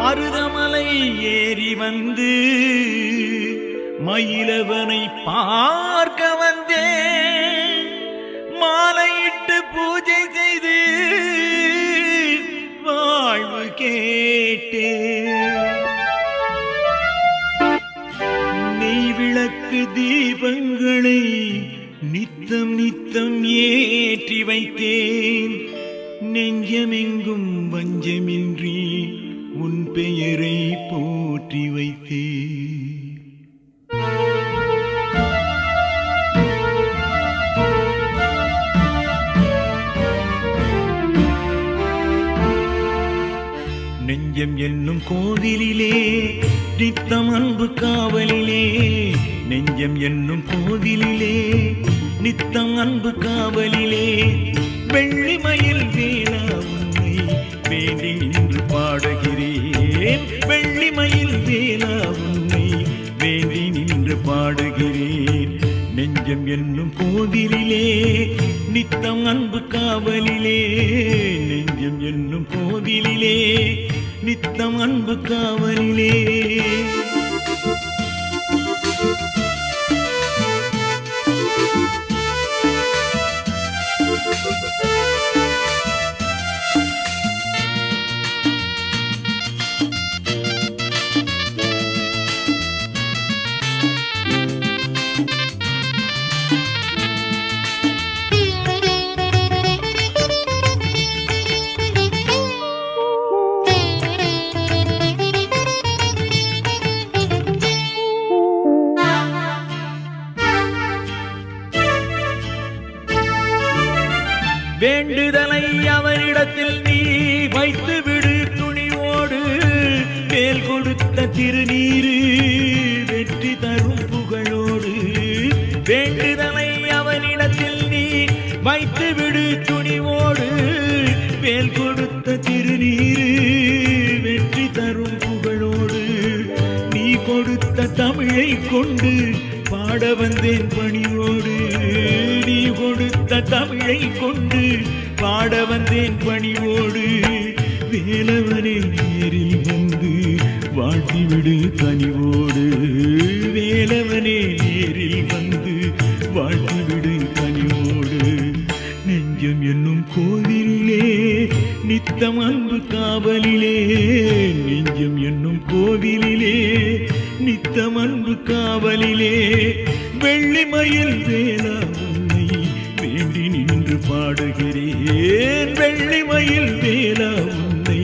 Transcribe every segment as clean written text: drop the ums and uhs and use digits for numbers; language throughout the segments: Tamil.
மருதமலை ஏறி வந்து மயிலவனை பார்க்க வந்தேன். மாலையிட்டு பூஜை செய்து வாழ்வு கேட்டேன். நெய் விளக்கு தீபங்களை நித்தம் நித்தம் ஏற்றி வைத்தேன். நெஞ்சமெங்கும் வஞ்சமின்றி உன் பெயரை போற்றி வைத்தேன். நெஞ்சம் என்னும் கோவிலிலே நித்தம் அன்பு காவலிலே. நெஞ்சம் என்னும் கோவிலிலே நித்தம் அன்பு காவலிலே. வெள்ளிமயில் வேளா உன்னை வேண்டி நின்று பாடுகிறேன். வெள்ளிமயில் வேளா உன்னை வேண்டி நின்று பாடுகிறேன். நெஞ்சம் என்னும் கோவிலிலே நித்தம் அன்பு காவலிலே. நெஞ்சம் என்னும் கோவிலிலே நித்தம் அன்பு காவலிலே. வேண்டுதலை அவரிடத்தில் நீ வைத்து விடு துணிவோடு. மேல் கொடுத்த திருநீரு வெற்றி தரும் புகழோடு. வேண்டுதலை அவனிடத்தில் நீ வைத்து விடு துணிவோடு. மேல் கொடுத்த திருநீரு வெற்றி தரும் புகழோடு. நீ கொடுத்த தமிழை கொண்டு பாட வந்தேன் பணியோடு. நீ கொடுத்த தமிழை கொண்டு பாட வந்தேன் பணிவோடு. வேலவனே நேரில் வந்து வாழ்த்திவிடு கனிவோடு. வேலவனே நேரில் வந்து வாழ்த்திவிடு கனிவோடு. நெஞ்சம் என்னும் கோவிலிலே நித்தம் அன்பு காவலிலே. நெஞ்சம் என்னும் கோவிலிலே நித்தம் அன்பு காவலிலே. வெள்ளிமயில் வேளா உன்னை வேண்டி நின்று பாடுகிறேன். வெள்ளிமயில் வேளா உன்னை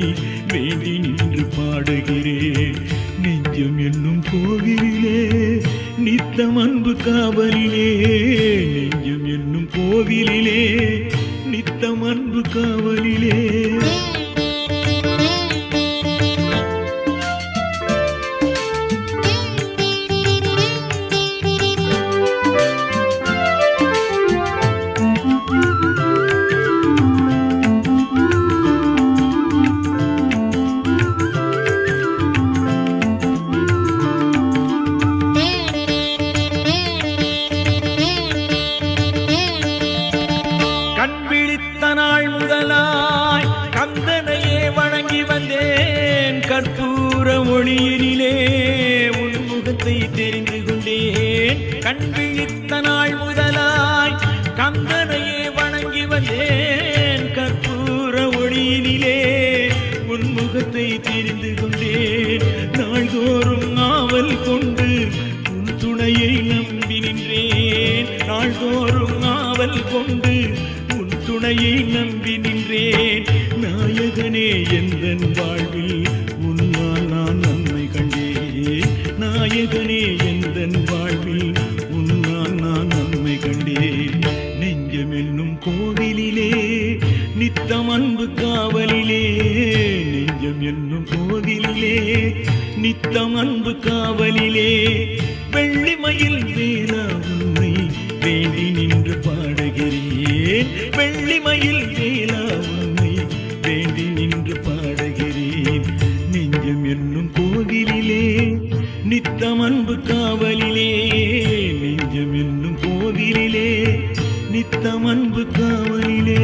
வேண்டி நின்று பாடுகிறேன். நெஞ்சம் என்னும் கோவிலிலே நித்தம் அன்பு காவலிலே. நெஞ்சம் என்னும் கோவிலிலே நித்தம் அன்பு காவலிலே. நாள் முதலாய் கந்தனையே வணங்கி வந்தேன். கற்பூர ஒளியினிலே உன் முகத்தை தெரிந்து கொண்டேன். கண் விழித்த நாள் முதலாய் கந்தனையே வணங்கி வந்தேன். கற்பூர ஒளியினிலே உன் முகத்தை தெரிந்து கொண்டேன். நாள்தோறும் நாவல் கொண்டு உன் துணையை நம்பி நின்றேன். நாள்தோறும் நாவல் கொண்டு துணையை நம்பி நின்றேன். நாயகனே எந்தன் வாழ்வில் உன்னால் நான் நன்மை கண்டேன். நாயகனே எந்தன் வாழ்வில் உன்னால் நான் நன்மை கண்டேன். நெஞ்சம் என்னும் கோவிலிலே நித்தம் அன்பு காவலிலே. நெஞ்சம் என்னும் கோவிலிலே நித்தம் அன்பு காவலிலே. வெள்ளிமயில் வேளா உன்னை வேண்டி நின்று பாடுகிறேன். வெள்ளிமயில் வேளா உன்னை வேண்டி நின்று பாடுகிறேன். நெஞ்சம் என்னும் கோவிலிலே நித்தம் அன்பு காவலிலே. நெஞ்சம் என்னும் கோவிலிலே நித்தம் அன்பு காவலிலே